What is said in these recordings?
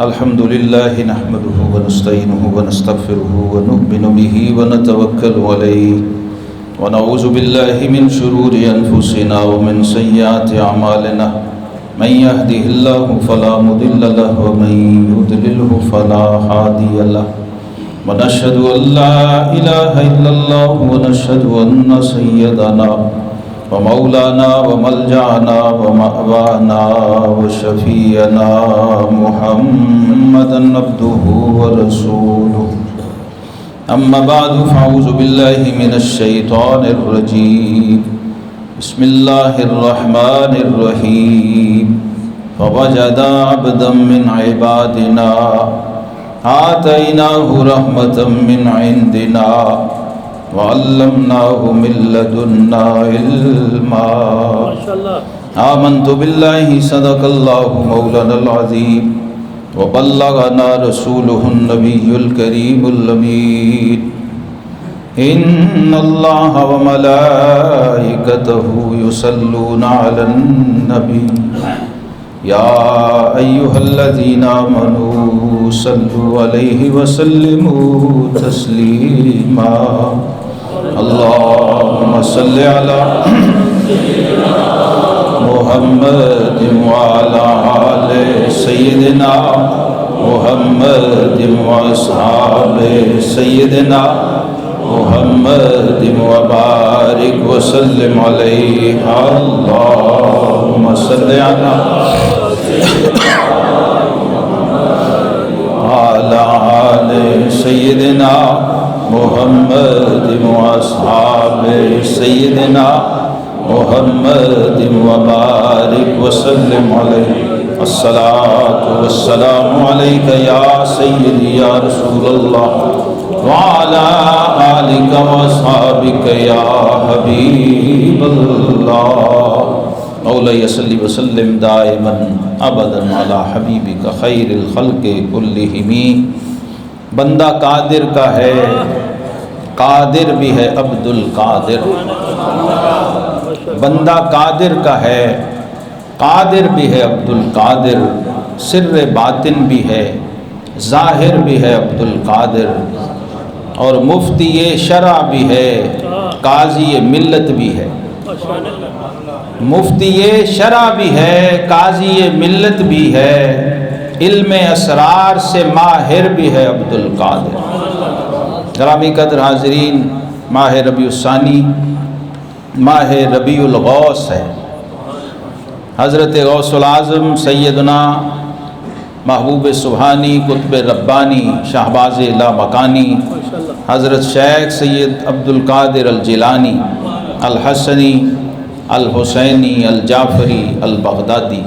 الحمد لله نحمده ونستعينه ونستغفره ونؤمن به ونتوكل عليه ونعوذ بالله من شرور أنفسنا ومن سيئات أعمالنا من يهده الله فلا مضل له ومن يضلله فلا هادي له ونشهد أن لا إله إلا الله ونشهد أن سيدنا ومولانا وملجأنا ومأوانا وشفيعنا محمدا عبده ورسوله أما بعد فأعوذ بالله من الشيطان الرجيم بسم الله الرحمن الرحيم فوجد عبدا من عبادنا آتيناه رحمة من عندنا وعلمناه من لدنا علما آمنت بالله صدق الله مولانا العظيم وبلغنا رسوله النبي الكريم الأمين إن الله وملائكته يصلون على النبي يا أيها الذين آمنوا صلوا عليه وسلموا تسليما اللهم صل على محمد وعلى آل سيدنا محمد وأصحاب سيدنا محمد وبارك وسلم عليه اللهم صل على وعلى آل سيدنا محمد وأصحاب سيدنا محمد وبارك وسلم عليه الصلاة والسلام عليك يا سيدي يا رسول الله وعلى آلك وأصحابك يا حبيب الله مولاي صل وسلم دائما ابدا على حبیبک خیر الخلق کلہم بندہ قادر کا ہے قادر بھی ہے عبد القادر بندہ قادر کا ہے قادر بھی ہے عبد القادر سر باطن بھی ہے ظاہر بھی ہے عبد القادر اور مفتی شرع بھی ہے قاضی ملت بھی ہے مفتی شرع بھی ہے قاضی ملت بھی ہے علم اسرار سے ماہر بھی ہے عبد القادر گرامی قدر حاضرین ماہ ربیع الثانی ماہ ربیع الغوث ہے حضرت غوث العظم سیدنا محبوب سبحانی قطب ربانی شہباز لامکانی حضرت شیخ سید عبد القادر الجیلانی الحسنی الحسینی الجعفری البغدادی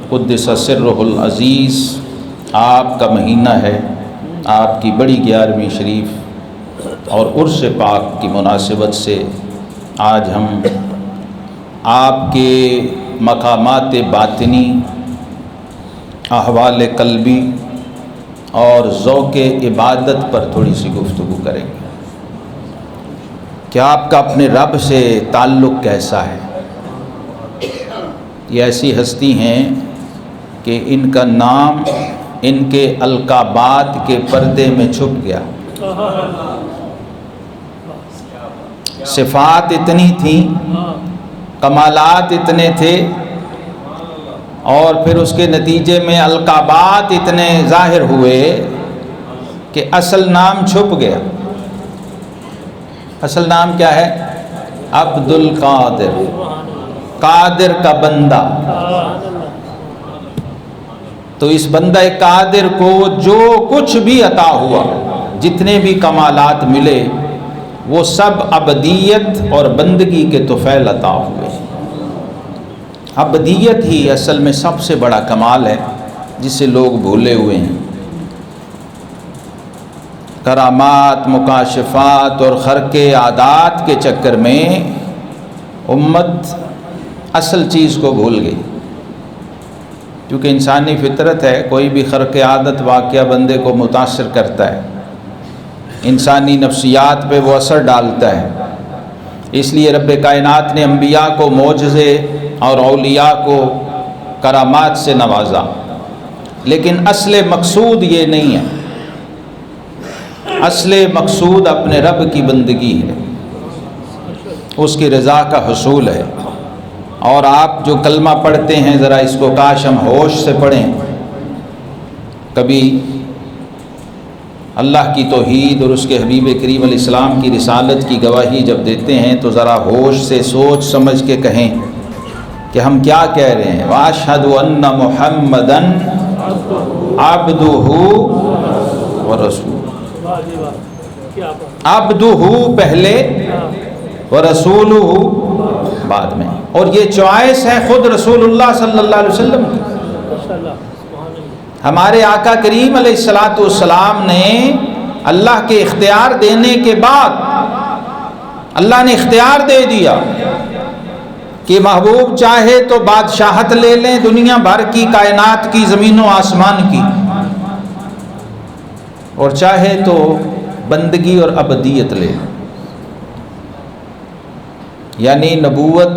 قدس سرہ العزیز آپ کا مہینہ ہے آپ کی بڑی 11ویں شریف اور عرس پاک کی مناسبت سے آج ہم آپ کے مقامات باطنی احوال قلبی اور ذوق عبادت پر تھوڑی سی گفتگو کریں گے کہ آپ کا اپنے رب سے تعلق کیسا ہے یہ ایسی ہستی ہیں کہ ان کا نام ان کے القابات کے پردے میں چھپ گیا صفات اتنی تھیں کمالات اتنے تھے اور پھر اس کے نتیجے میں القابات اتنے ظاہر ہوئے کہ اصل نام چھپ گیا اصل نام کیا ہے عبد القادر قادر کا بندہ تو اس بندہ قادر کو جو کچھ بھی عطا ہوا جتنے بھی کمالات ملے وہ سب عبدیت اور بندگی کے طفیل عطا ہوئے عبدیت ہی اصل میں سب سے بڑا کمال ہے جسے لوگ بھولے ہوئے ہیں کرامات مکاشفات اور خرق عادات کے چکر میں امت اصل چیز کو بھول گئی کیونکہ انسانی فطرت ہے کوئی بھی خرق عادت واقعہ بندے کو متاثر کرتا ہے انسانی نفسیات پہ وہ اثر ڈالتا ہے اس لیے رب کائنات نے انبیاء کو معجزے اور اولیاء کو کرامات سے نوازا لیکن اصل مقصود یہ نہیں ہے. اصل مقصود اپنے رب کی بندگی ہے، اس کی رضا کا حصول ہے. اور آپ جو کلمہ پڑھتے ہیں ذرا اس کو کاش ہم ہوش سے پڑھیں. کبھی اللہ کی توحید اور اس کے حبیب کریم علیہ السلام کی رسالت کی گواہی جب دیتے ہیں تو ذرا ہوش سے سوچ سمجھ کے کہیں کہ ہم کیا کہہ رہے ہیں. وَأَشْهَدُ أَنَّ مُحَمَّدًا عَبْدُهُ وَرَسُولُهُ. عبدہ پہلے ورسولہ بعد میں. اور یہ چوائس ہے خود رسول اللہ صلی اللہ علیہ وسلم کی. ہمارے آقا کریم علیہ السلام نے اللہ کے اختیار دینے کے بعد اللہ نے اختیار دے دیا کہ محبوب چاہے تو بادشاہت لے لیں دنیا بھر کی، کائنات کی، زمین و آسمان کی، اور چاہے تو بندگی اور ابدیت لے لیں. یعنی نبوت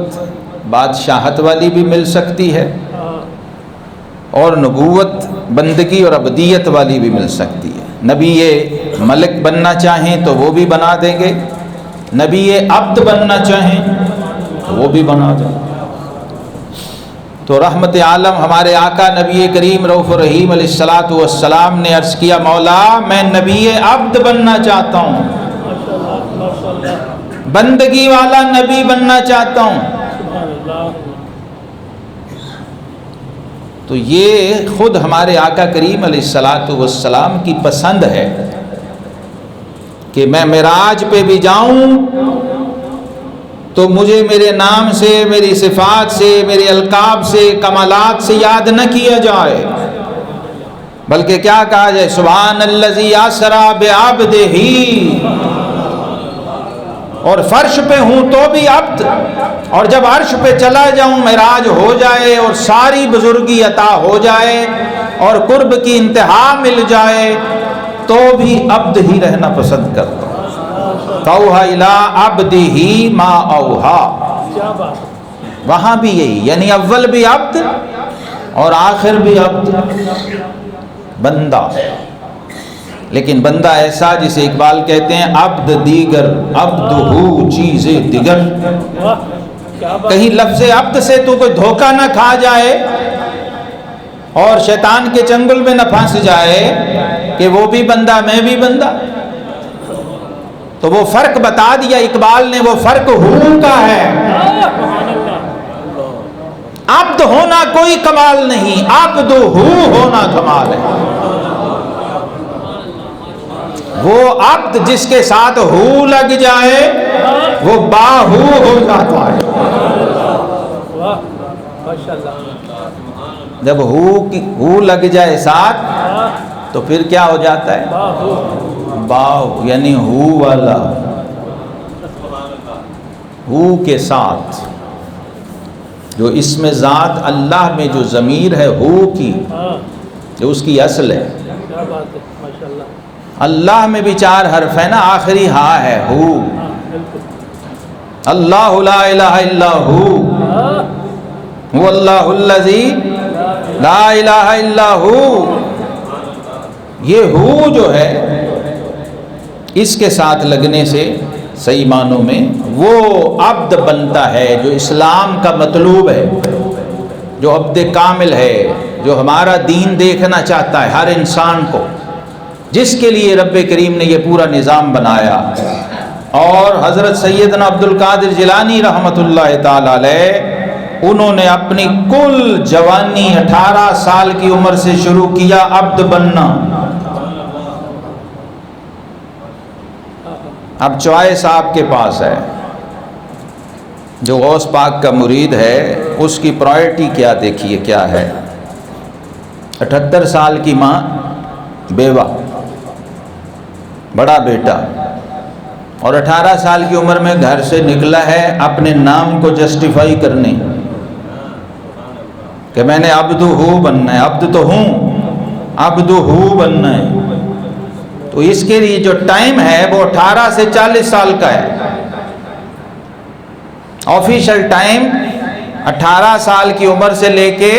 بادشاہت والی بھی مل سکتی ہے اور نبوت بندگی اور ابدیت والی بھی مل سکتی ہے. نبی ملک بننا چاہیں تو وہ بھی بنا دیں گے، نبی عبد بننا چاہیں تو وہ بھی بنا دیں. تو رحمت عالم ہمارے آقا نبی کریم رؤوف الرحیم علیہ السلام نے عرض کیا مولا میں نبی عبد بننا چاہتا ہوں، بندگی والا نبی بننا چاہتا ہوں. تو یہ خود ہمارے آقا کریم علیہ السلام کی پسند ہے کہ میں معراج پہ بھی جاؤں تو مجھے میرے نام سے، میری صفات سے، میرے القاب سے، کمالات سے یاد نہ کیا جائے، بلکہ کیا کہا جائے سبحان الذی اسری بعبدہ. اور فرش پہ ہوں تو بھی عبد، اور جب عرش پہ چلا جاؤں معراج ہو جائے اور ساری بزرگی عطا ہو جائے اور قرب کی انتہا مل جائے تو بھی عبد ہی رہنا پسند کرتا ہوں. فَأَوْحَىٰ إِلَىٰ عَبْدِهِ مَا أَوْحَىٰ. وہاں بھی یہی، یعنی اول بھی عبد اور آخر بھی عبد، بندہ. لیکن بندہ ایسا جسے اقبال کہتے ہیں عبد دیگر عبد ہو چیز دیگر. کہیں لفظ عبد سے تو کوئی دھوکہ نہ کھا جائے اور شیطان کے چنگل میں نہ پھنس جائے کہ وہ بھی بندہ میں بھی بندہ. تو وہ فرق بتا دیا اقبال نے، وہ فرق ہو کا ہے. عبد ہونا کوئی کمال نہیں، عبد ہو ہونا کمال ہے. وہ عبد جس کے ساتھ ہو لگ جائے وہ باہو ہو جاتا ہے. جب ہو لگ جائے ساتھ تو پھر کیا ہو جاتا ہے؟ باہو، یعنی ہو والا، ہو کے ساتھ. جو اسم ذات اللہ میں جو ضمیر ہے ہو کی، جو اس کی اصل ہے. اللہ میں بھی 4 حرف ہے نا، آخری ہا ہے ہو. اللہ لا الہ الا ہو اللہ الذی لا الہ الا ہو. یہ ہو جو ہے اس کے ساتھ لگنے سے صحیح معنوں میں وہ عبد بنتا ہے جو اسلام کا مطلوب ہے، جو عبد کامل ہے، جو ہمارا دین دیکھنا چاہتا ہے ہر انسان کو، جس کے لیے رب کریم نے یہ پورا نظام بنایا. اور حضرت سیدنا عبد القادر جیلانی رحمۃ اللہ تعالی علیہ، انہوں نے اپنی کل جوانی 18 سال کی عمر سے شروع کیا عبد بننا. اب چوائس آپ کے پاس ہے. جو غوث پاک کا مرید ہے اس کی پرائرٹی کیا دیکھیے کیا ہے. 78 سال کی ماں بیوہ، بڑا بیٹا، اور 18 سال کی عمر میں گھر سے نکلا ہے اپنے نام کو جسٹیفائی کرنے کہ میں نے عبد ہو بننا ہے. عبد تو ہوں، عبد ہو بننا ہے. تو اس کے لیے جو ٹائم ہے وہ 18 سے 40 سال کا ہے. آفیشل ٹائم 18 سال کی عمر سے لے کے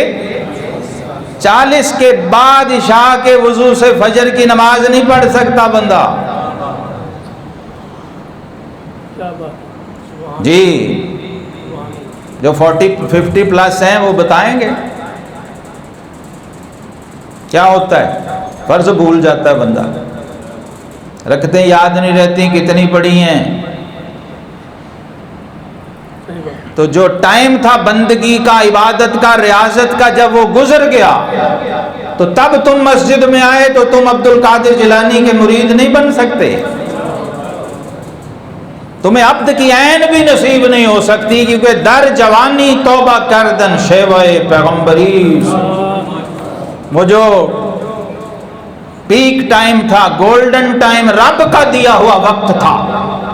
40 کے بعد عشاء کے وضو سے فجر کی نماز نہیں پڑھ سکتا بندہ. جی جو 40-50 پلس ہیں وہ بتائیں گے کیا ہوتا ہے. فرض بھول جاتا ہے بندہ, رکھتے یاد نہیں رہتی کتنی پڑھی ہیں. تو جو ٹائم تھا بندگی کا, عبادت کا, ریاضت کا, جب وہ گزر گیا تو تب تم مسجد میں آئے تو تم عبد القادر جیلانی کے مرید نہیں بن سکتے. تمہیں عبد کی عین بھی نصیب نہیں ہو سکتی, کیونکہ در جوانی توبہ کردن شیوہ پیغمبری, وہ جو پیک ٹائم تھا, گولڈن ٹائم, رب کا دیا ہوا وقت تھا,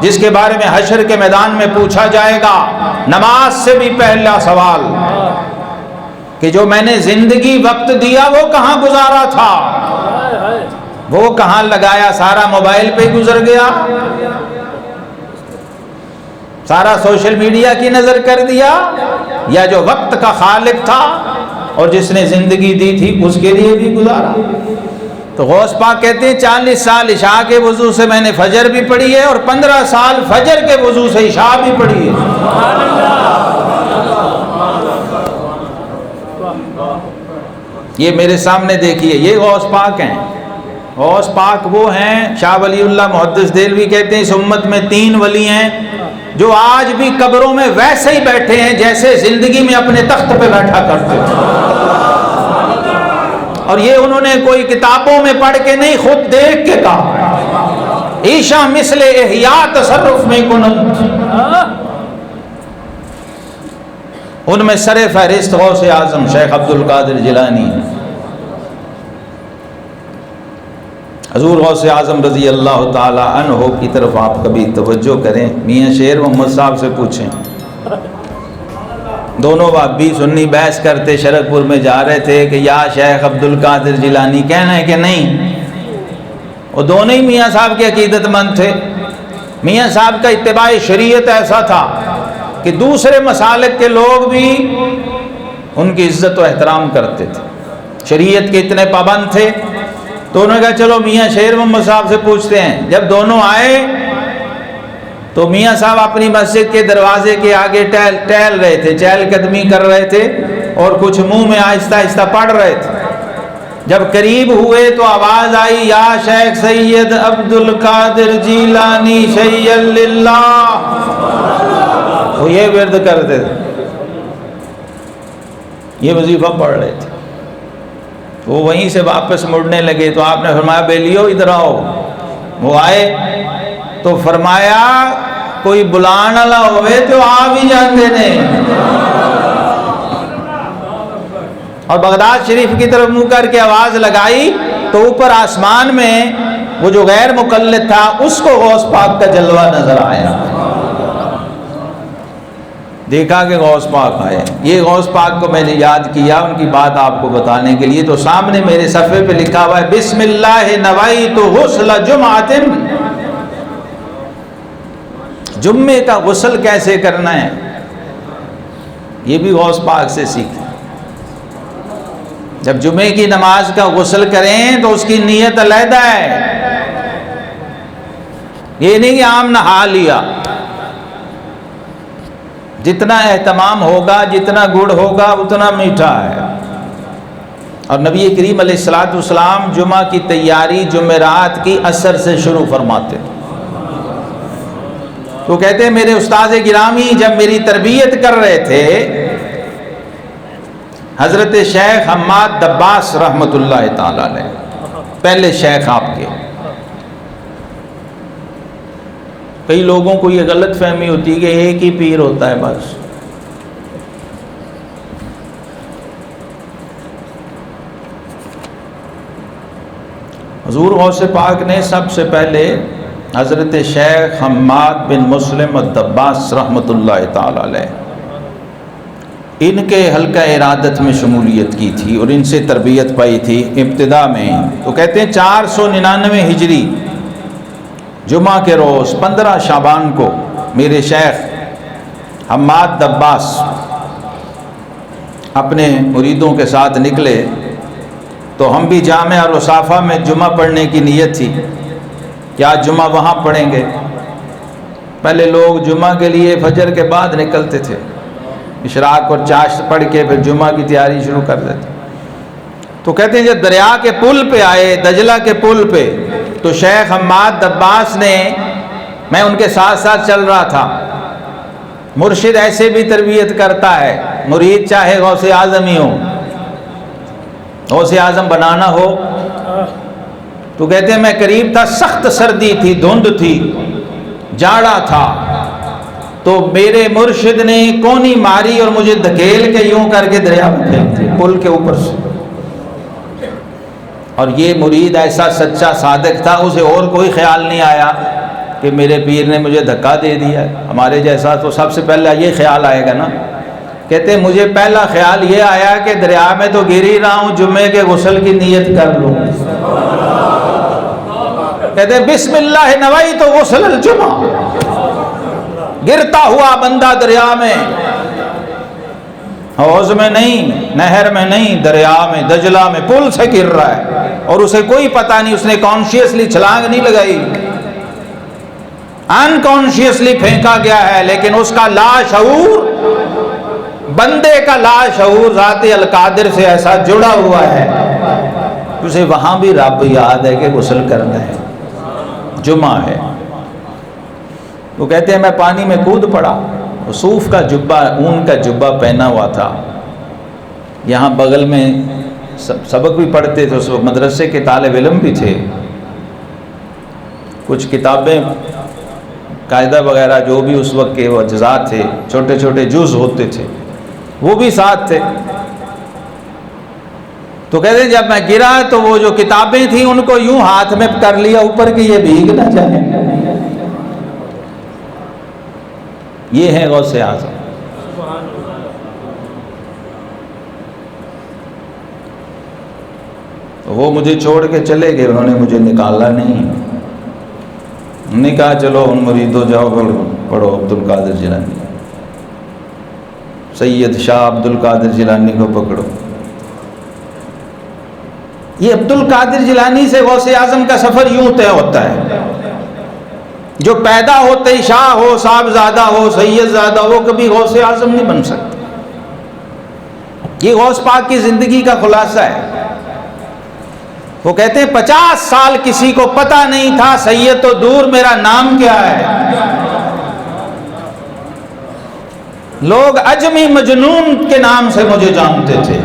جس کے بارے میں حشر کے میدان میں پوچھا جائے گا. نماز سے بھی پہلا سوال کہ جو میں نے زندگی وقت دیا وہ کہاں گزارا تھا, وہ کہاں لگایا؟ سارا موبائل پہ گزر گیا, سارا سوشل میڈیا کی نظر کر دیا, یا جو وقت کا خالق تھا اور جس نے زندگی دی تھی اس کے لیے بھی گزارا؟ تو غوث پاک کہتے ہیں 40 سال عشاء کے وضو سے میں نے فجر بھی پڑھی ہے, اور 15 سال فجر کے وضو سے عشاء بھی پڑھی ہے. یہ میرے سامنے دیکھیے, یہ غوث پاک ہیں. غوث پاک وہ ہیں, شاہ ولی اللہ محدث دہلوی کہتے ہیں اس امت میں 3 ولی ہیں جو آج بھی قبروں میں ویسے ہی بیٹھے ہیں جیسے زندگی میں اپنے تخت پہ بیٹھا کرتے ہیں. اور یہ انہوں نے کوئی کتابوں میں پڑھ کے نہیں, خود دیکھ کے کہا. عیشا مثل احیاء تصرف میں کنت, ان میں سر فہرست غوث اعظم شیخ عبد القادر جیلانی. حضور غوث اعظم رضی اللہ تعالی عنہ کی طرف آپ کبھی توجہ کریں. میاں شیر محمد صاحب سے پوچھیں, دونوں وہابی سنی بحث کرتے شرک پور میں جا رہے تھے کہ یا شیخ عبد القادر جیلانی کہنا ہے کہ نہیں. وہ دونوں ہی میاں صاحب کے عقیدت مند تھے. میاں صاحب کا اتباع شریعت ایسا تھا کہ دوسرے مسالک کے لوگ بھی ان کی عزت و احترام کرتے تھے, شریعت کے اتنے پابند تھے. تو انہوں نے کہا چلو میاں شیر محمد صاحب سے پوچھتے ہیں. جب دونوں آئے تو میاں صاحب اپنی مسجد کے دروازے کے آگے ٹہل رہے تھے, چہل قدمی کر رہے تھے, اور کچھ منہ میں آہستہ آہستہ پڑھ رہے تھے. جب قریب ہوئے تو آواز آئی, یا شیخ سید عبد القادر جیلانی شیئا للہ. وہ یہ ورد کرتے تھے, یہ وظیفہ پڑھ رہے تھے. وہ وہیں سے واپس مڑنے لگے تو آپ نے فرمایا بیلیو ادھر آؤ. وہ آئے تو فرمایا کوئی بلان والا ہوئے تو آ بھی جاندے نے. اور بغداد شریف کی طرف منہ کر کے آواز لگائی تو اوپر آسمان میں وہ جو غیر مقلد تھا اس کو غوث پاک کا جلوہ نظر آیا. دیکھا کہ غوث پاک آئے. یہ غوث پاک کو میں نے یاد کیا ان کی بات آپ کو بتانے کے لیے. تو سامنے میرے صفحے پہ لکھا ہوا ہے بسم اللہ نویت غسل جمعۃ. جمعے کا غسل کیسے کرنا ہے یہ بھی غوث پاک سے سیکھیں. جب جمعے کی نماز کا غسل کریں تو اس کی نیت علیحدہ ہے. یہ نہیں کہ عام نہا لیا. جتنا اہتمام ہوگا, جتنا گڑ ہوگا اتنا میٹھا ہے. اور نبی کریم علیہ الصلوۃ والسلام جمعہ کی تیاری جمعرات کی عصر سے شروع فرماتے. تو کہتے ہیں میرے استاد گرامی جب میری تربیت کر رہے تھے حضرت شیخ حماد دباس رحمۃ اللہ تعالی علیہ, پہلے شیخ آپ کے. کئی لوگوں کو یہ غلط فہمی ہوتی ہے کہ ایک ہی پیر ہوتا ہے بس. حضور غوث پاک نے سب سے پہلے حضرت شیخ حماد بن مسلم الدباس رحمۃ اللہ تعالی علیہ ان کے حلقہ ارادت میں شمولیت کی تھی اور ان سے تربیت پائی تھی ابتدا میں. تو کہتے ہیں 499 ہجری جمعہ کے روز 15 شعبان کو میرے شیخ حماد دباس اپنے مریدوں کے ساتھ نکلے تو ہم بھی جامعہ رصافہ میں جمعہ پڑھنے کی نیت تھی کہ آج جمعہ وہاں پڑھیں گے. پہلے لوگ جمعہ کے لیے فجر کے بعد نکلتے تھے، اشراق اور چاشت پڑھ کے پھر جمعہ کی تیاری شروع کر دیتے. تو کہتے ہیں جب دریا کے پل پہ آئے، دجلہ کے پل پہ، تو شیخ حماد دباس نے، میں ان کے ساتھ ساتھ چل رہا تھا. مرشد ایسے بھی تربیت کرتا ہے، مرید چاہے غوث اعظم ہی ہو، غوث اعظم بنانا ہو. تو کہتے ہیں میں قریب تھا، سخت سردی تھی، دھند تھی، جاڑا تھا، تو میرے مرشد نے کونی ماری اور مجھے دھکیل کے یوں کر کے دریا میں پھینک دیا پل کے اوپر سے. اور یہ مرید ایسا سچا صادق تھا، اسے اور کوئی خیال نہیں آیا کہ میرے پیر نے مجھے دھکا دے دیا. ہمارے جیسا تو سب سے پہلے یہ خیال آئے گا نا. کہتے ہیں مجھے پہلا خیال یہ آیا کہ دریا میں تو گر ہی رہا ہوں، جمعے کے غسل کی نیت کر لوں. کہتے ہیں بسم اللہ نویت غسل الجمعہ. گرتا ہوا بندہ دریا میں، حوض میں نہیں، نہر میں نہیں، دریا میں، دجلہ میں، پل سے گر رہا ہے اور اسے کوئی پتہ نہیں. اس نے کانشیسلی چھلانگ نہیں لگائی، انکانشیسلی پھینکا گیا ہے، لیکن اس کا لاشعور، بندے کا لاشعور ذات القادر سے ایسا جڑا ہوا ہے اسے وہاں بھی رب یاد ہے کہ غسل کرنا ہے، جمعہ ہے. وہ کہتے ہیں میں پانی میں کود پڑا. صوف کا جبہ، اون کا جبہ پہنا ہوا تھا. یہاں بغل میں سبق بھی پڑھتے تھے اس وقت، مدرسے کے طالب علم بھی تھے. کچھ کتابیں، قاعدہ وغیرہ جو بھی اس وقت کے وہ اجزاء تھے، چھوٹے چھوٹے جز ہوتے تھے، وہ بھی ساتھ تھے. تو کہتے ہیں جب میں گرا تو وہ جو کتابیں تھیں ان کو یوں ہاتھ میں کر لیا اوپر کہ یہ بھیگ نہ جائے. یہ ہے غوث اعظم. وہ مجھے چھوڑ کے چلے گئے، انہوں نے مجھے نکالا نہیں. انہوں نے کہا چلو ان مریدوں جاؤ پڑھو عبد القادر جیلانی، سید شاہ عبد القادر جیلانی کو پکڑو. یہ عبد القادر جیلانی سے غوث اعظم کا سفر یوں طے ہوتا ہے. جو پیدا ہوتے ہی شاہ ہو، صاحبزادہ ہو، سید زادہ ہو، کبھی غوث اعظم نہیں بن سکتا. یہ غوث پاک کی زندگی کا خلاصہ ہے. وہ کہتے ہیں 50 سال کسی کو پتہ نہیں تھا، سید تو دور، میرا نام کیا ہے. لوگ اجمی مجنون کے نام سے مجھے جانتے تھے،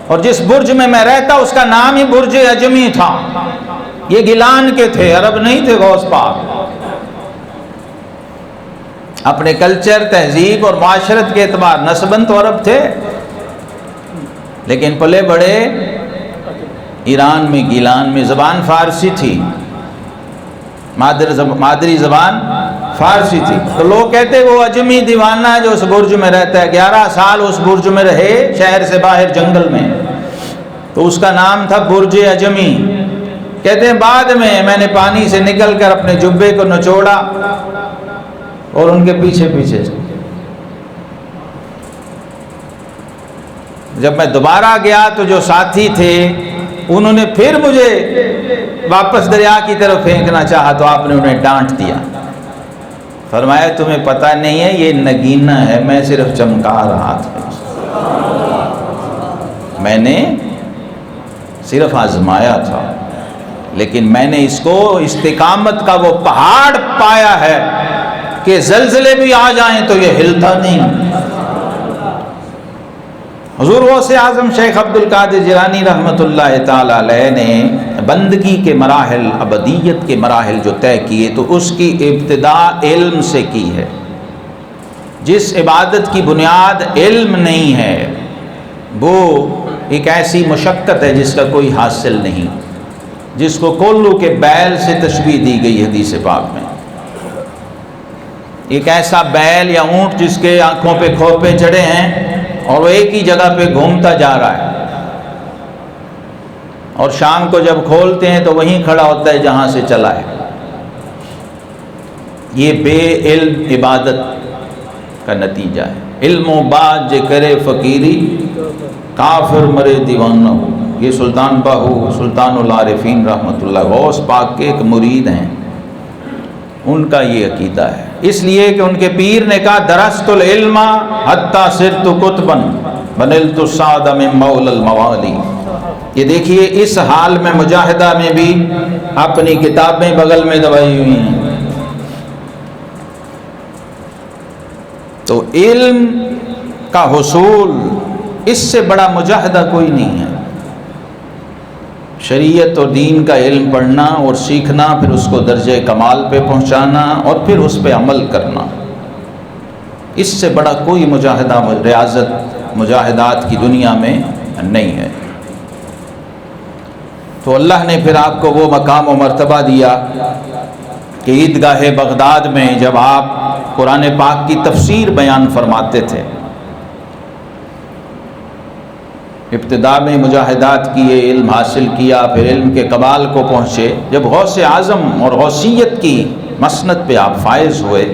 اور جس برج میں میں رہتا اس کا نام ہی برج اجمی تھا. یہ گیلان کے تھے، عرب نہیں تھے. غوث پاک اپنے کلچر، تہذیب اور معاشرت کے اعتبار نسباً تو عرب تھے، لیکن پلے بڑے ایران میں، گیلان میں. زبان فارسی تھی، مادری زبان فارسی تھی. تو لوگ کہتے وہ اجمی دیوانہ ہے جو اس برج میں رہتا ہے. 11 سال اس برج میں رہے، شہر سے باہر جنگل میں، تو اس کا نام تھا برج اجمی. کہتے ہیں بعد میں نے پانی سے نکل کر اپنے جبے کو نچوڑا اور ان کے پیچھے پیچھے. جب میں دوبارہ گیا تو جو ساتھی تھے انہوں نے پھر مجھے واپس دریا کی طرف پھینکنا چاہا، تو آپ نے انہیں ڈانٹ دیا. فرمایا تمہیں پتہ نہیں ہے یہ نگینہ ہے، میں صرف چمکا رہا تھا، میں نے صرف آزمایا تھا، لیکن میں نے اس کو استقامت کا وہ پہاڑ پایا ہے کہ زلزلے بھی آ جائیں تو یہ ہلتا نہیں. حضور غوث اعظم شیخ عبد القادر جیلانی رحمۃ اللہ تعالی علیہ نے بندگی کے مراحل، ابدیت کے مراحل جو طے کیے، تو اس کی ابتدا علم سے کی ہے. جس عبادت کی بنیاد علم نہیں ہے وہ ایک ایسی مشقت ہے جس کا کوئی حاصل نہیں، جس کو کولو کے بیل سے تشبیہ دی گئی حدیث پاک میں. ایک ایسا بیل یا اونٹ جس کے آنکھوں پہ کھوپے چڑھے ہیں اور وہ ایک ہی جگہ پہ گھومتا جا رہا ہے، اور شام کو جب کھولتے ہیں تو وہیں کھڑا ہوتا ہے جہاں سے چلا ہے. یہ بے علم عبادت کا نتیجہ ہے. علم و بات جے کرے فقیری، کافر مرے دیوانہ ہو. یہ سلطان باہو سلطان العارفین رحمۃ اللہ غوث پاک کے ایک مرید ہیں، ان کا یہ عقیدہ ہے، اس لیے کہ ان کے پیر نے کہا درست العلم حتی صرت قطبا بنلت السعد من مولا الموالی۔ یہ دیکھیے اس حال میں مجاہدہ میں بھی اپنی کتابیں بغل میں دبائی ہوئی ہیں۔ تو علم کا حصول اس سے بڑا مجاہدہ کوئی نہیں ہے۔ شریعت اور دین کا علم پڑھنا اور سیکھنا، پھر اس کو درجہ کمال پہ پہنچانا اور پھر اس پہ عمل کرنا، اس سے بڑا کوئی مجاہدہ ریاضت مجاہدات کی دنیا میں نہیں ہے۔ تو اللہ نے پھر آپ کو وہ مقام و مرتبہ دیا کہ عیدگاہ بغداد میں جب آپ قرآن پاک کی تفسیر بیان فرماتے تھے، ابتدا میں مجاہدات کیے، علم حاصل کیا، پھر علم کے کمال کو پہنچے، جب غوث اعظم اور غوثیت کی مسند پہ آپ فائز ہوئے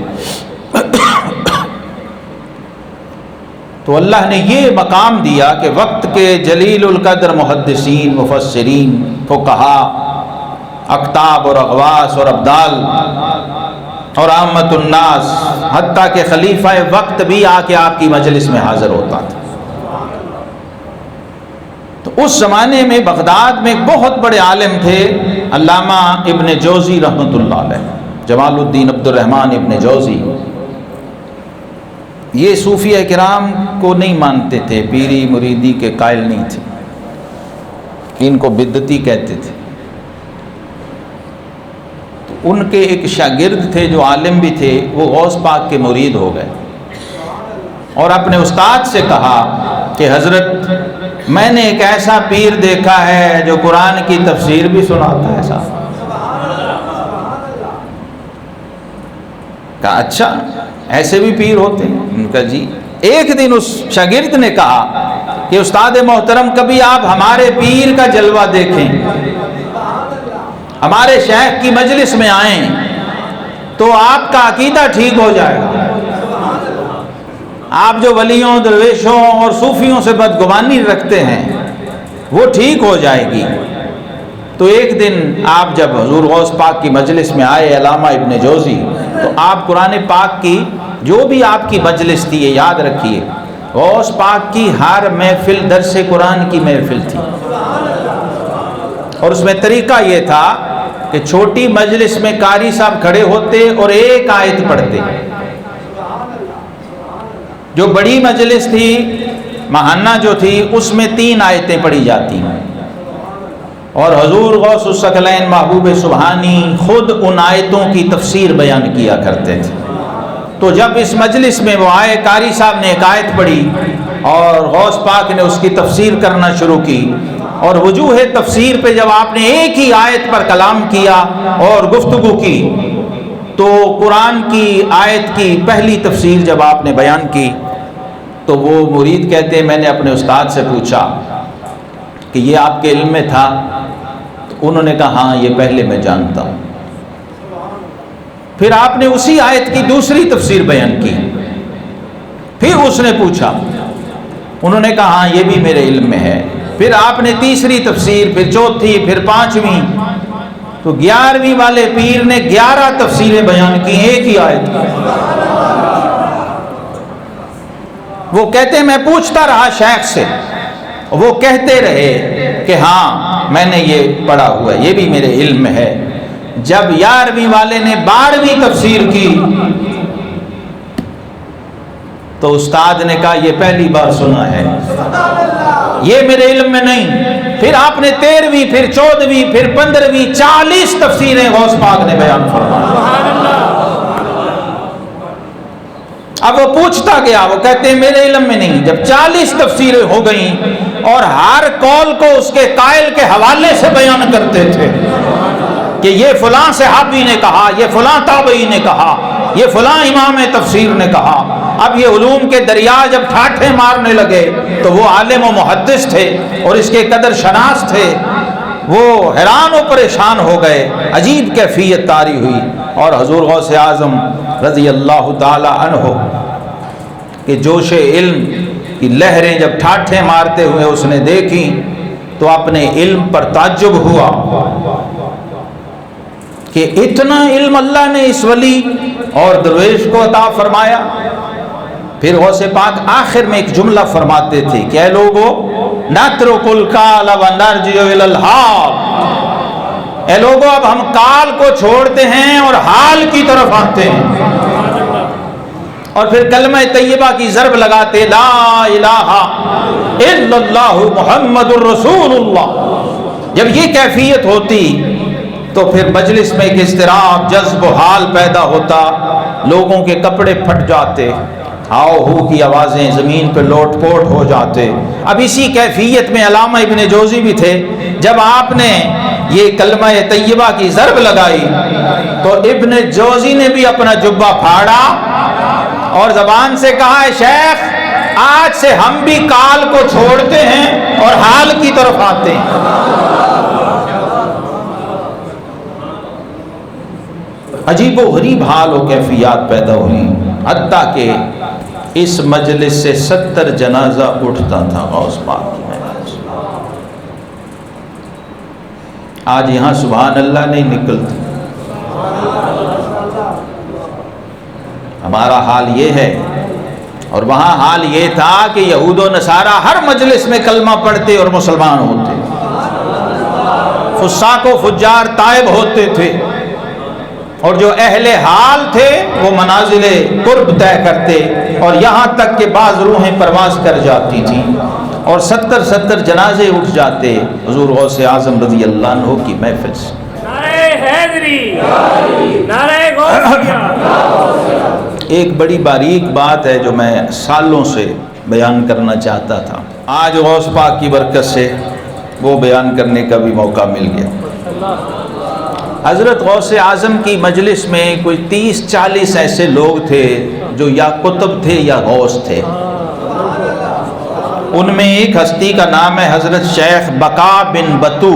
تو اللہ نے یہ مقام دیا کہ وقت کے جلیل القدر محدثین، مفسرین، فقہا، اقطاب اور اغواص اور ابدال اور عامت الناس، حتیٰ کہ خلیفہ وقت بھی آ کے آپ کی مجلس میں حاضر ہوتا تھا۔ تو اس زمانے میں بغداد میں بہت بڑے عالم تھے علامہ ابن جوزی رحمۃ اللہ علیہ، جمال الدین عبد الرحمن ابن جوزی۔ یہ صوفیہ کرام کو نہیں مانتے تھے، پیری مریدی کے قائل نہیں تھے، کہ ان کو بدعتی کہتے تھے۔ تو ان کے ایک شاگرد تھے جو عالم بھی تھے، وہ غوث پاک کے مرید ہو گئے اور اپنے استاد سے کہا کہ حضرت میں نے ایک ایسا پیر دیکھا ہے جو قرآن کی تفسیر بھی سناتا ہے صاحب۔ کہا اچھا ایسے بھی پیر ہوتے ہیں؟ ان کا جی۔ ایک دن اس شاگرد نے کہا کہ استاد محترم کبھی آپ ہمارے پیر کا جلوہ دیکھیں، ہمارے شیخ کی مجلس میں آئیں تو آپ کا عقیدہ ٹھیک ہو جائے گا، آپ جو ولیوں، درویشوں اور صوفیوں سے بدگمانی رکھتے ہیں وہ ٹھیک ہو جائے گی۔ تو ایک دن آپ جب حضور غوث پاک کی مجلس میں آئے علامہ ابن جوزی، تو آپ قرآن پاک کی جو بھی آپ کی مجلس تھی، یہ یاد رکھیے غوث پاک کی ہر محفل درس قرآن کی محفل تھی، اور اس میں طریقہ یہ تھا کہ چھوٹی مجلس میں قاری صاحب کھڑے ہوتے اور ایک آیت پڑھتے، جو بڑی مجلس تھی ماہانہ جو تھی اس میں 3 آیتیں پڑھی جاتی ہیں، اور حضور غوث الثقلین محبوب سبحانی خود ان آیتوں کی تفسیر بیان کیا کرتے تھے۔ تو جب اس مجلس میں وہ آئے، قاری صاحب نے ایک آیت پڑھی اور غوث پاک نے اس کی تفسیر کرنا شروع کی، اور وجوہ تفسیر پہ جب آپ نے ایک ہی آیت پر کلام کیا اور گفتگو کی، تو قرآن کی آیت کی پہلی تفسیر جب آپ نے بیان کی تو وہ مرید کہتے ہیں میں نے اپنے استاد سے پوچھا کہ یہ آپ کے علم میں تھا؟ تو انہوں نے کہا ہاں یہ پہلے میں جانتا ہوں۔ پھر آپ نے اسی آیت کی دوسری تفسیر بیان کی، پھر اس نے پوچھا، انہوں نے کہا ہاں یہ بھی میرے علم میں ہے۔ پھر آپ نے تیسری تفسیر، پھر چوتھی، پھر 5ویں، تو 11ویں والے پیر نے 11 تفسیریں بیان کی ایک ہی آیت کی۔ وہ کہتے ہیں میں پوچھتا رہا شیخ سے، وہ کہتے رہے کہ ہاں میں نے یہ پڑھا ہوا ہے، یہ بھی میرے علم میں ہے۔ جب 11ویں والے نے 12ویں تفسیر کی تو استاد نے کہا یہ پہلی بار سنا ہے، یہ میرے علم میں نہیں۔ پھر آپ نے 13ویں، پھر 14ویں، پھر 15ویں، 40 تفسیریں غوث پاک نے بیان فرمائی۔ اب وہ پوچھتا گیا، وہ کہتے ہیں میرے علم میں نہیں۔ جب 40 تفسیریں ہو گئیں اور ہر قول کو اس کے قائل کے حوالے سے بیان کرتے تھے کہ یہ فلاں صحابی نے کہا، یہ فلاں تابعی نے کہا، یہ فلاں امام تفسیر نے کہا۔ اب یہ علوم کے دریا جب ٹھاٹھے مارنے لگے تو وہ عالم و محدث تھے اور اس کے قدر شناس تھے، وہ حیران و پریشان ہو گئے، عجیب کیفیت طاری ہوئی۔ اور حضور غوث اعظم رضی اللہ تعالی عنہ کہ جوش علم کی لہریں جب ٹھاٹھے مارتے ہوئے اس نے دیکھی تو اپنے علم پر تعجب ہوا کہ اتنا علم اللہ نے اس ولی اور درویش کو عطا فرمایا۔ پھر غوث پاک آخر میں ایک جملہ فرماتے تھے کہ اے لوگو نترک الکال ونرجع الی الحال، اے لوگو اب ہم کال کو چھوڑتے ہیں اور حال کی طرف آتے ہیں، اور پھر کلمہ طیبہ کی ضرب لگاتے لا الہ الا اللہ محمد الرسول اللہ۔ جب یہ کیفیت ہوتی تو پھر مجلس میں ایک اضطراب، جذب و حال پیدا ہوتا، لوگوں کے کپڑے پھٹ جاتے، ہاؤ ہو کی آوازیں زمین پہ لوٹ پوٹ ہو جاتے۔ اب اسی کیفیت میں علامہ ابن جوزی بھی تھے۔ جب آپ نے یہ کلمہ طیبہ کی ضرب لگائی تو ابن جوزی نے بھی اپنا جبہ پھاڑا اور زبان سے کہا ہے شیخ آج سے ہم بھی کال کو چھوڑتے ہیں اور حال کی طرف آتے ہیں۔ عجیب و غریب حال و کیفیات پیدا ہوئی، حتیٰ کہ اس مجلس سے 70 جنازہ اٹھتا تھا غوث پاک کی محنت۔ آج یہاں سبحان اللہ نہیں نکلتی۔ ہمارا حال یہ ہے، اور وہاں حال یہ تھا کہ یہود و نصارہ ہر مجلس میں کلمہ پڑھتے اور مسلمان ہوتے، فساق و فجار تائب ہوتے تھے، اور جو اہل حال تھے وہ منازل قرب طے کرتے، اور یہاں تک کہ بعض روحیں پرواز کر جاتی تھیں اور 70 جنازے اٹھ جاتے حضور غوث اعظم رضی اللہ عنہ کی محفل سے۔ نعرہ حیدری، نعرہ غوثیہ۔ ایک بڑی باریک بات ہے جو میں سالوں سے بیان کرنا چاہتا تھا، آج غوث پاک کی برکت سے وہ بیان کرنے کا بھی موقع مل گیا۔ حضرت غوث اعظم کی مجلس میں کوئی 30-40 ایسے لوگ تھے جو یا قطب تھے یا غوث تھے۔ ان میں ایک ہستی کا نام ہے حضرت شیخ بقا بن بطو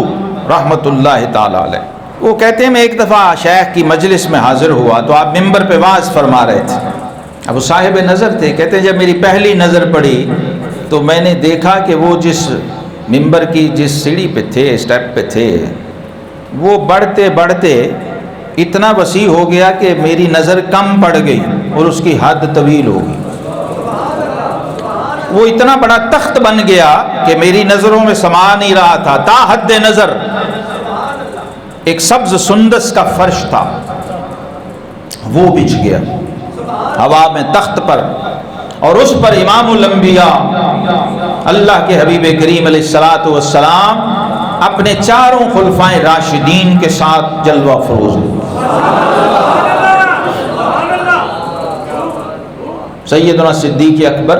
رحمت اللہ تعالی علیہ۔ وہ کہتے ہیں میں ایک دفعہ شیخ کی مجلس میں حاضر ہوا تو آپ ممبر پہ واعظ فرما رہے تھے۔ اب وہ صاحب نظر تھے، کہتے ہیں جب میری پہلی نظر پڑی تو میں نے دیکھا کہ وہ جس ممبر کی جس سیڑھی پہ تھے، اسٹیپ پہ تھے، وہ بڑھتے بڑھتے اتنا وسیع ہو گیا کہ میری نظر کم پڑ گئی اور اس کی حد طویل ہو گئی۔ وہ اتنا بڑا تخت بن گیا کہ میری نظروں میں سما نہیں رہا تھا، تا حد نظر ایک سبز سندس کا فرش تھا، وہ بچھ گیا ہوا میں تخت پر، اور اس پر امام الانبیاء اللہ کے حبیب کریم علیہ الصلوۃ والسلام اپنے چاروں خلفائے راشدین کے ساتھ جلوہ فروز ہوئے۔ سیدنا صدیق اکبر،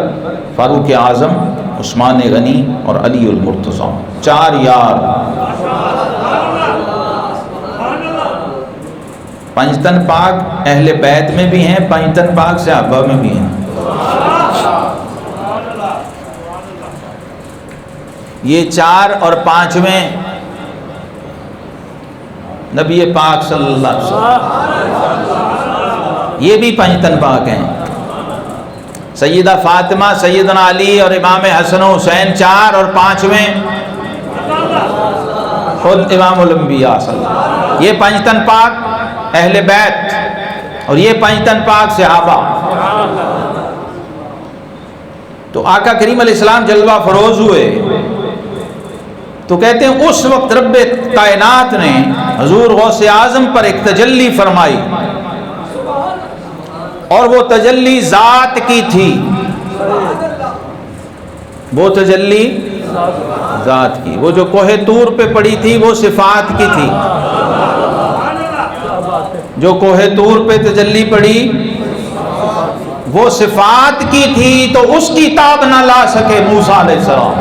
فاروق اعظم، عثمان غنی اور علی المرتضیٰ، 4 یار۔ پنجتن پاک اہل بیت میں بھی ہیں، پنجتن پاک صحابہ میں بھی ہیں۔ یہ 4 اور 5ویں نبی پاک صلی اللہ علیہ وسلم، یہ بھی پنجتن پاک ہیں۔ سیدہ فاطمہ، سیدنا علی اور امام حسن و حسین 4 اور 5ویں خود امام الانبیاء صلی اللہ علیہ وسلم۔ یہ پنجتن پاک اہل بیت اور یہ پنجتن پاک صحابہ۔ تو آقا کریم علیہ السلام جلوہ فروز ہوئے تو کہتے ہیں اس وقت رب کائنات نے حضور غوث اعظم پر ایک تجلی فرمائی، اور وہ تجلی ذات کی تھی، وہ تجلی ذات کی۔ وہ جو کوہ طور پہ پڑی تھی وہ صفات کی تھی، جو کوہ طور پہ تجلی پڑی وہ صفات کی تھی، تو اس کی تاب نہ لا سکے موسیٰ علیہ السلام۔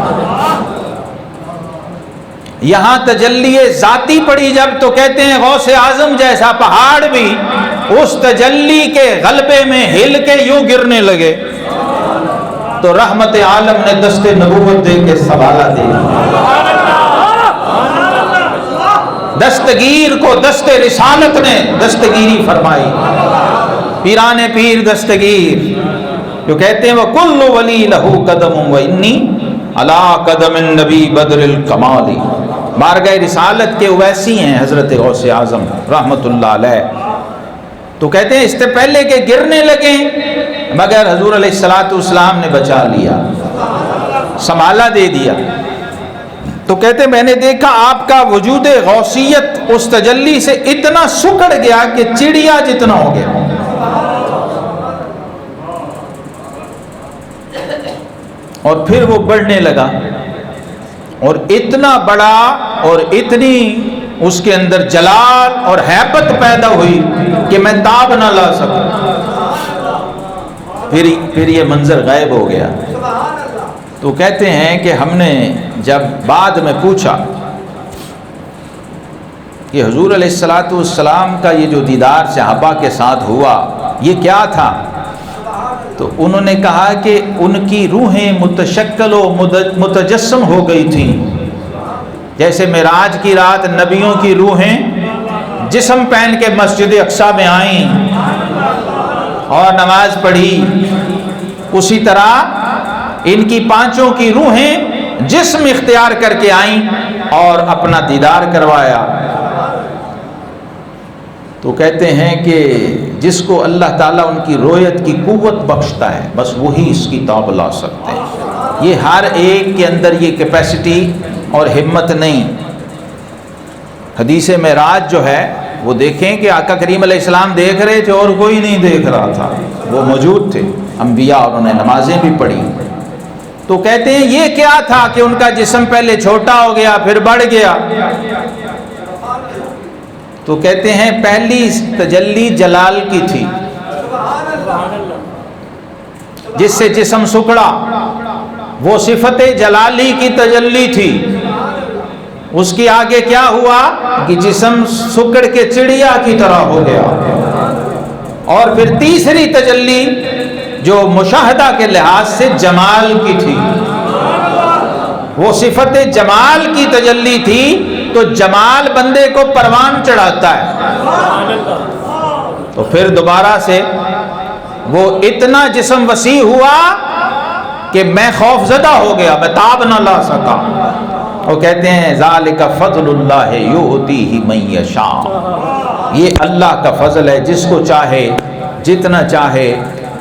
یہاں تجلی ذاتی پڑی جب، تو کہتے ہیں غوث اعظم جیسا پہاڑ بھی اس تجلی کے غلبے میں ہل کے یوں گرنے لگے، تو رحمت عالم نے دست نبوت دے کے سنبھالا دیا، دستگیر کو دست رسالت نے دستگیری فرمائی، پیران پیر دستگیر جو کہتے ہیں وَكُلُّ وَلِي لَهُ قَدَمٌ وَإِنِّي علی قدم النبی بدر الکمالی، بارگاہ رسالت کے اویسی ہیں حضرت غوث اعظم رحمۃ اللہ علیہ۔ تو کہتے ہیں اس سے پہلے کہ گرنے لگیں مگر حضور علیہ الصلوۃ والسلام نے بچا لیا، سنبھالا دے دیا۔ تو کہتے ہیں میں نے دیکھا آپ کا وجود غوثیت اس تجلی سے اتنا سکڑ گیا کہ چڑیا جتنا ہو گیا، اور پھر وہ بڑھنے لگا اور اتنا بڑا اور اتنی اس کے اندر جلال اور ہیبت پیدا ہوئی کہ میں تاب نہ لا سکا۔ پھر یہ منظر غائب ہو گیا۔ تو کہتے ہیں کہ ہم نے جب بعد میں پوچھا کہ حضور علیہ الصلوۃ والسلام کا یہ جو دیدار صحابہ کے ساتھ ہوا یہ کیا تھا، تو انہوں نے کہا کہ ان کی روحیں متشکل و متجسم ہو گئی تھیں، جیسے معراج کی رات نبیوں کی روحیں جسم پہن کے مسجد اقصی میں آئیں اور نماز پڑھی، اسی طرح ان کی پانچوں کی روحیں جسم اختیار کر کے آئیں اور اپنا دیدار کروایا۔ تو کہتے ہیں کہ جس کو اللہ تعالیٰ ان کی رویت کی قوت بخشتا ہے بس وہی اس کی توب لا سکتے ہیں، یہ ہر ایک کے اندر یہ کیپیسٹی اور ہمت نہیں۔ حدیث معراج جو ہے وہ دیکھیں کہ آقا کریم علیہ السلام دیکھ رہے تھے اور کوئی نہیں دیکھ رہا تھا، وہ موجود تھے انبیاء اور انہوں نے نمازیں بھی پڑھی۔ تو کہتے ہیں یہ کیا تھا کہ ان کا جسم پہلے چھوٹا ہو گیا پھر بڑھ گیا۔ تو کہتے ہیں پہلی تجلی جلال کی تھی جس سے جسم سکڑا، وہ صفت جلالی کی تجلی تھی۔ اس کی آگے کیا ہوا کہ جسم سکڑ کے چڑیا کی طرح ہو گیا، اور پھر تیسری تجلی جو مشاہدہ کے لحاظ سے جمال کی تھی، وہ صفت جمال کی تجلی تھی۔ تو جمال بندے کو پروان چڑھاتا ہے، تو پھر دوبارہ سے وہ اتنا جسم وسیع ہوا کہ میں خوف زدہ ہو گیا، میں تاب نہ لا سکا۔ وہ کہتے ہیں ذالک فضل اللہ یؤتیہ من یشاء، یہ اللہ کا فضل ہے، جس کو چاہے جتنا چاہے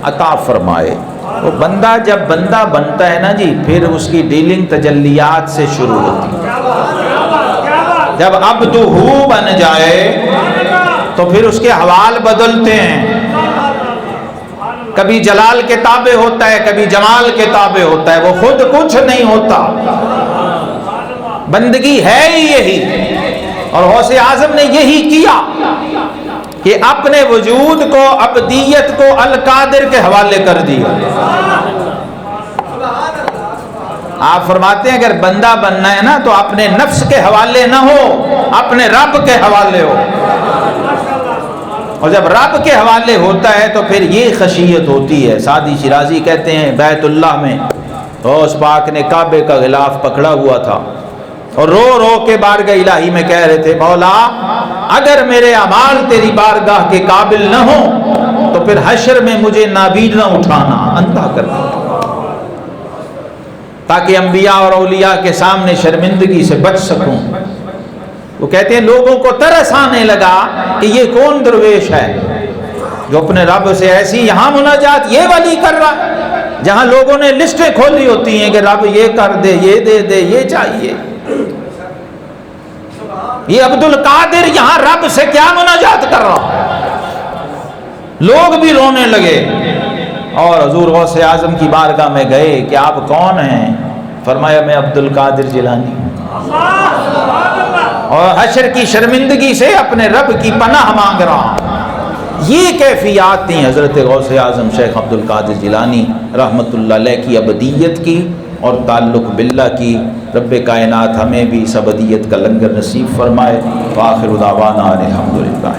عطا فرمائے۔ وہ بندہ جب بندہ بنتا ہے نا جی، پھر اس کی ڈیلنگ تجلیات سے شروع ہوتی ہے۔ جب عبدہ بن جائے تو پھر اس کے حوال بدلتے ہیں، کبھی جلال کے تابع ہوتا ہے کبھی جمال کے تابع ہوتا ہے، وہ خود کچھ نہیں ہوتا۔ بندگی ہے ہی یہی، اور غوث اعظم نے یہی کیا کہ اپنے وجود کو عبدیت کو القادر کے حوالے کر دیا۔ آپ فرماتے ہیں اگر بندہ بننا ہے نا تو اپنے نفس کے حوالے نہ ہو، اپنے رب کے حوالے ہو، اور جب رب کے حوالے ہوتا ہے تو پھر یہ خشیت ہوتی ہے۔ سعدی شیرازی کہتے ہیں بیت اللہ میں غوث پاک نے کعبے کا غلاف پکڑا ہوا تھا اور رو رو کے بارگاہ الہی میں کہہ رہے تھے مولا اگر میرے اعمال تیری بارگاہ کے قابل نہ ہوں تو پھر حشر میں مجھے نابید نہ اٹھانا، انتہا کرنا، تاکہ انبیاء اور اولیاء کے سامنے شرمندگی سے بچ سکوں۔ وہ کہتے ہیں لوگوں کو ترس آنے لگا کہ یہ کون درویش ہے جو اپنے رب سے ایسی یہاں مناجات یہ والی کر رہا ہے، جہاں لوگوں نے لسٹیں کھولی ہوتی ہیں کہ رب یہ کر دے، یہ دے دے، یہ چاہیے۔ یہ عبد القادر یہاں رب سے کیا مناجات کر رہا؟ لوگ بھی رونے لگے اور حضور غوث اعظم کی بارگاہ میں گئے کہ آپ کون ہیں؟ فرمایا میں عبد القادر جیلانی ہوں، اور حشر کی شرمندگی سے اپنے رب کی پناہ مانگ رہا ہوں۔ یہ کیفیات تھیں حضرت غوث اعظم شیخ عبد القادر جیلانی رحمۃ اللہ علیہ کی ابدیت کی اور تعلق باللہ کی۔ رب کائنات ہمیں بھی اس ابدیت کا لنگر نصیب فرمائے۔ وآخر دعوانا الحمدللہ۔